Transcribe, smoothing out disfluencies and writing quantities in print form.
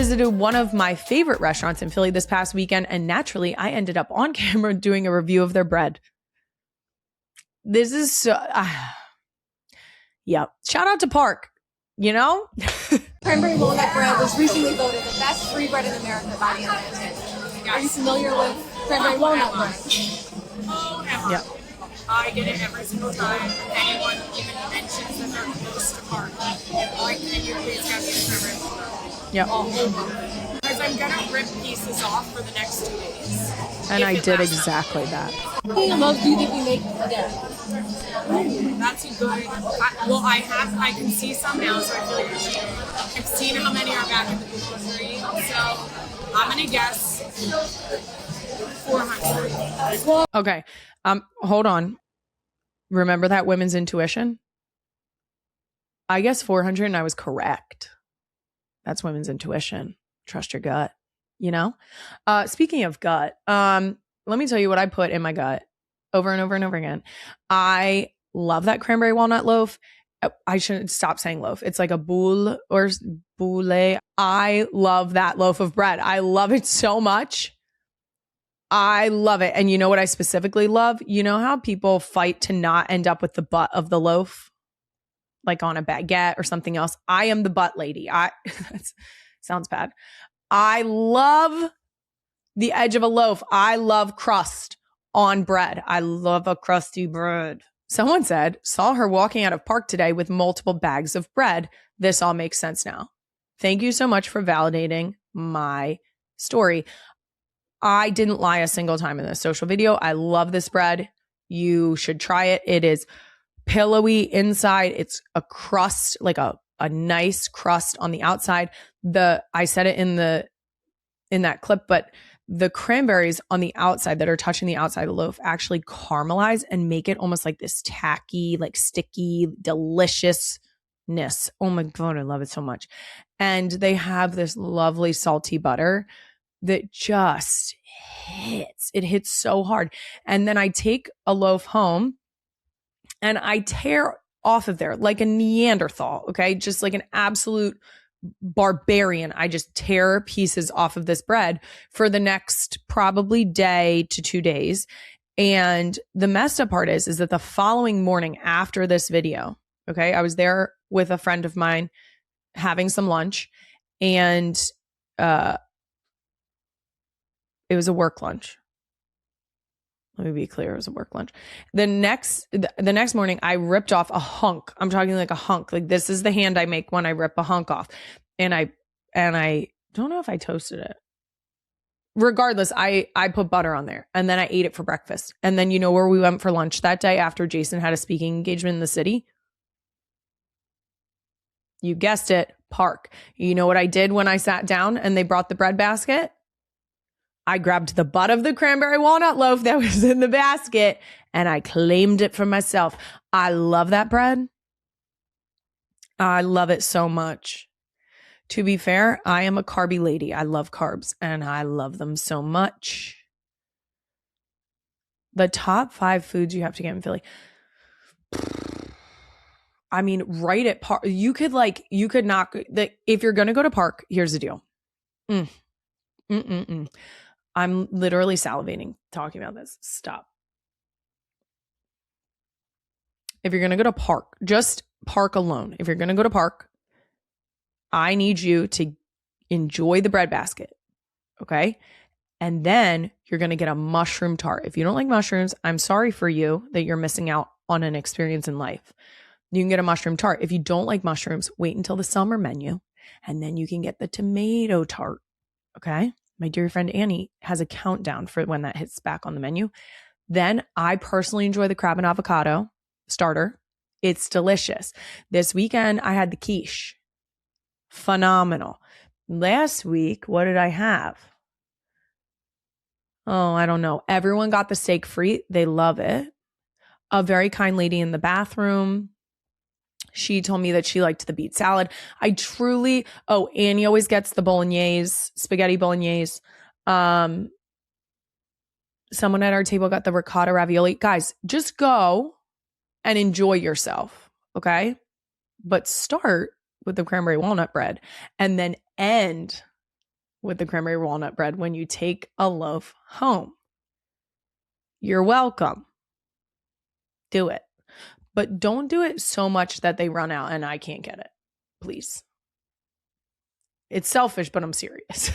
visited one of my favorite restaurants in Philly this past weekend, and naturally, I ended up on camera doing a review of their bread. This is so... yeah. Shout out to Parc, you know? Cranberry walnut bread was recently voted the best free bread in America by the NNK. Are you familiar with cranberry walnut bread? Oh, ever. Yeah. I get it every single time. Anyone even mentions that they're close to Parc. Like, can you please get me a cranberry walnut? Yep. Because I'm gonna rip pieces off for the next 2 days. And I did exactly that. How much do you think we make a day? That's a good. I can see some now, so I feel like I've seen how many are back in the grocery. So I'm gonna guess 400. Okay. Hold on. Remember that women's intuition? I guess 400 and I was correct. That's women's intuition. Trust your gut, you know? Speaking of gut, let me tell you what I put in my gut over and over and over again. I love that cranberry walnut loaf. I shouldn't stop saying loaf. It's like a boule or boule. I love that loaf of bread. I love it so much. I love it. And you know what I specifically love? You know how people fight to not end up with the butt of the loaf? Like on a baguette or something else. I am the butt lady. That sounds bad. I love the edge of a loaf. I love crust on bread. I love a crusty bread. Someone saw her walking out of Parc today with multiple bags of bread. This all makes sense now. Thank you so much for validating my story. I didn't lie a single time in this social video. I love this bread. You should try it. It is pillowy inside. It's a crust, like a nice crust on the outside. I said it in that clip, but the cranberries on the outside that are touching the outside of the loaf actually caramelize and make it almost like this tacky, like sticky deliciousness. Oh my God, I love it so much. And they have this lovely salty butter that just hits. It hits so hard. And then I take a loaf home and I tear off of there like a Neanderthal, okay? Just like an absolute barbarian. I just tear pieces off of this bread for the next probably day to 2 days. And the messed up part is that the following morning after this video, okay, I was there with a friend of mine having some lunch, and it was a work lunch. Let me be clear. It was a work lunch. The next morning, I ripped off a hunk. I'm talking like a hunk. Like this is the hand I make when I rip a hunk off. And I don't know if I toasted it. Regardless, I put butter on there and then I ate it for breakfast. And then you know where we went for lunch that day after Jason had a speaking engagement in the city? You guessed it, Parc. You know what I did when I sat down and they brought the bread basket? I grabbed the butt of the cranberry walnut loaf that was in the basket and I claimed it for myself. I love that bread. I love it so much. To be fair, I am a carby lady. I love carbs and I love them so much. The top 5 foods you have to get in Philly. I mean, right at Parc, you could knock if you're going to go to Parc, here's the deal. I'm literally salivating talking about this. Stop. If you're going to go to Parc, just Parc alone. If you're going to go to Parc, I need you to enjoy the bread basket. Okay. And then you're going to get a mushroom tart. If you don't like mushrooms, I'm sorry for you that you're missing out on an experience in life. You can get a mushroom tart. If you don't like mushrooms, wait until the summer menu and then you can get the tomato tart. Okay. My dear friend Annie has a countdown for when that hits back on the menu. Then I personally enjoy the crab and avocado starter. It's delicious. This weekend, I had the quiche. Phenomenal. Last week, what did I have? Oh, I don't know. Everyone got the steak frite. They love it. A very kind lady in the bathroom, she told me that she liked the beet salad. Annie always gets the bolognese, spaghetti bolognese. Someone at our table got the ricotta ravioli. Guys, just go and enjoy yourself, okay? But start with the cranberry walnut bread and then end with the cranberry walnut bread when you take a loaf home. You're welcome. Do it. But don't do it so much that they run out and I can't get it. Please. It's selfish, but I'm serious.